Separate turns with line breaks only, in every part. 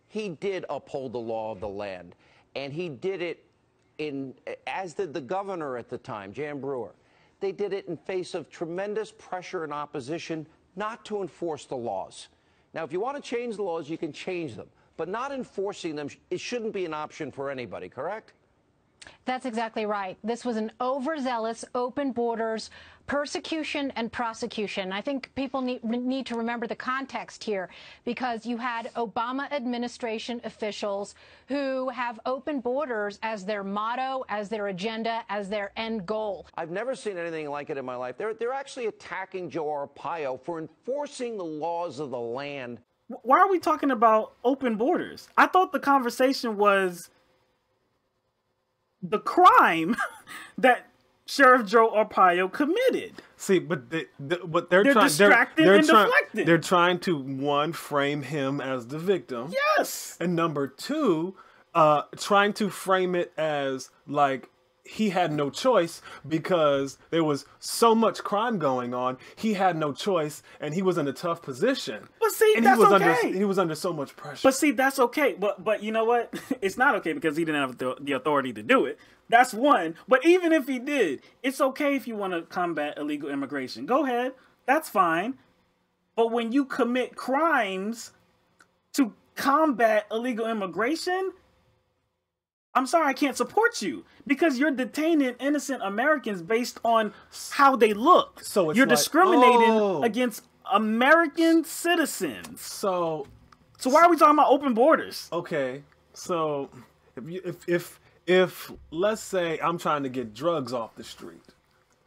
he did uphold the law of the land, and he did it as did the governor at the time, Jan Brewer. They did it in face of tremendous pressure and opposition not to enforce the laws. Now, if you want to change the laws, you can change them, but not enforcing them, it shouldn't be an option for anybody, correct?
That's exactly right. This was an overzealous, open borders, persecution and prosecution. I think people need to remember the context here, because you had Obama administration officials who have open borders as their motto, as their agenda, as their end goal.
I've never seen anything like it in my life. They're actually attacking Joe Arpaio for enforcing the laws of the land.
Why are we talking about open borders? I thought the conversation was the crime that Sheriff Joe Arpaio committed.
See, but they're trying to, one, frame him as the victim.
Yes.
And number two, trying to frame it as like he had no choice because there was so much crime going on. He had no choice, and he was in a tough position.
But see,
and
that's okay.
He was under so much pressure.
But see, that's okay. But you know what? It's not okay because he didn't have the authority to do it. That's one. But even if he did, it's okay if you want to combat illegal immigration. Go ahead. That's fine. But when you commit crimes to combat illegal immigration, I'm sorry, I can't support you, because you're detaining innocent Americans based on how they look.
So
you're discriminating against American citizens.
So
why are we talking about open borders?
Okay, so if let's say I'm trying to get drugs off the street,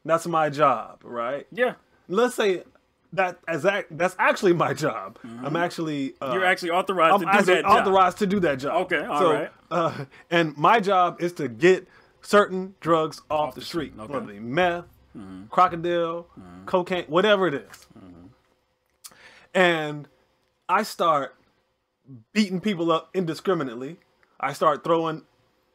that's my job, right?
Yeah.
Let's say that's actually my job. Mm-hmm. I'm actually
you're actually authorized to do that job.
Authorized to do that job.
Okay, all right.
And my job is to get certain drugs off the street,
okay.
whether it be meth, crocodile, cocaine, whatever it is. And I start beating people up indiscriminately. I start throwing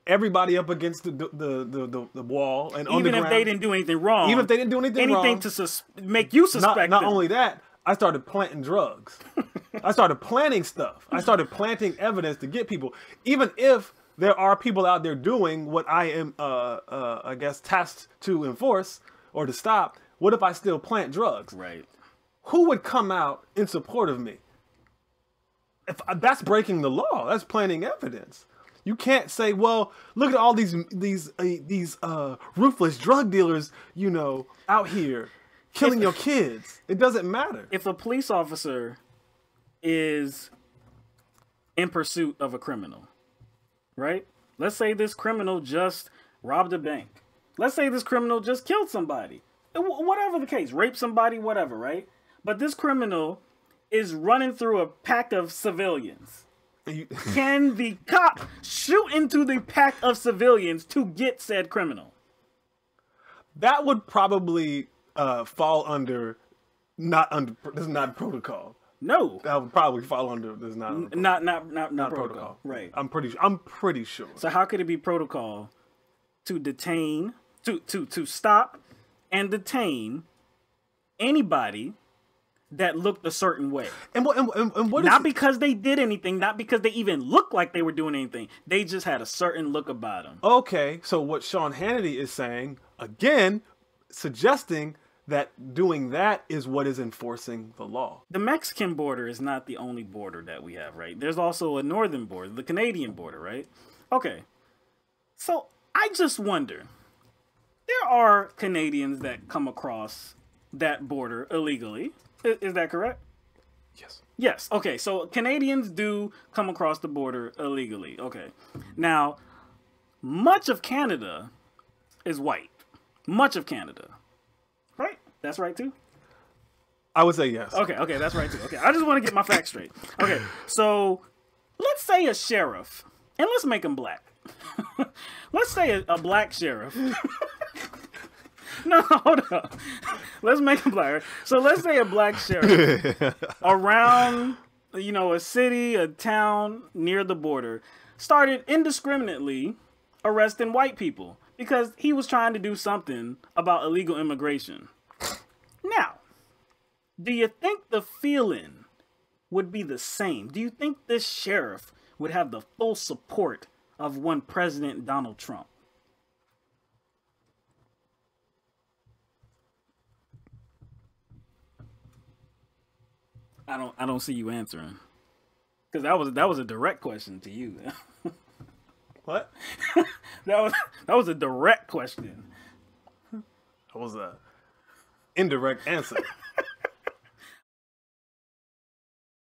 everybody up against the wall and on the ground.
Even if they didn't do anything wrong.
Even if they didn't do anything wrong.
To make you suspect
Not only that, I started planting drugs. I started planting stuff. I started planting evidence to get people. Even if there are people out there doing what I am, I guess, tasked to enforce or to stop, what if I still plant drugs?
Right.
Who would come out in support of me? That's breaking the law. That's planting evidence. You can't say, well, look at all these ruthless drug dealers, you know, out here killing your kids. It doesn't matter.
If a police officer is in pursuit of a criminal, right? Let's say this criminal just robbed a bank. Let's say this criminal just killed somebody. Whatever the case, raped somebody, whatever, right? But this criminal is running through a pack of civilians. Can the cop shoot into the pack of civilians to get said criminal?
That would probably fall under this is not protocol.
No,
that would probably fall under this is not
protocol. Right.
I'm pretty sure.
So how could it be protocol to detain, to stop and detain anybody that looked a certain way?
And what
not because they did anything, not because they even looked like they were doing anything. They just had a certain look about them.
Okay, so what Sean Hannity is saying, again, suggesting that doing that is what is enforcing the law.
The Mexican border is not the only border that we have, right? There's also a northern border, the Canadian border, right? Okay, so I just wonder, there are Canadians that come across that border illegally. Is that correct?
Yes.
Yes. Okay. So Canadians do come across the border illegally. Okay. Now, much of Canada is white. Much of Canada. Right? That's right too?
I would say yes.
Okay. Okay. That's right too. Okay. I just want to get my facts straight. Okay. So let's say a sheriff, and let's make him black. Let's say a black sheriff. No, hold up. Let's make him black. So let's say a black sheriff around, you know, a city, a town near the border started indiscriminately arresting white people because he was trying to do something about illegal immigration. Now, do you think the feeling would be the same? Do you think this sheriff would have the full support of one President Donald Trump? I don't see you answering, because that was a direct question to you.
What?
that was a direct question.
That was a indirect answer.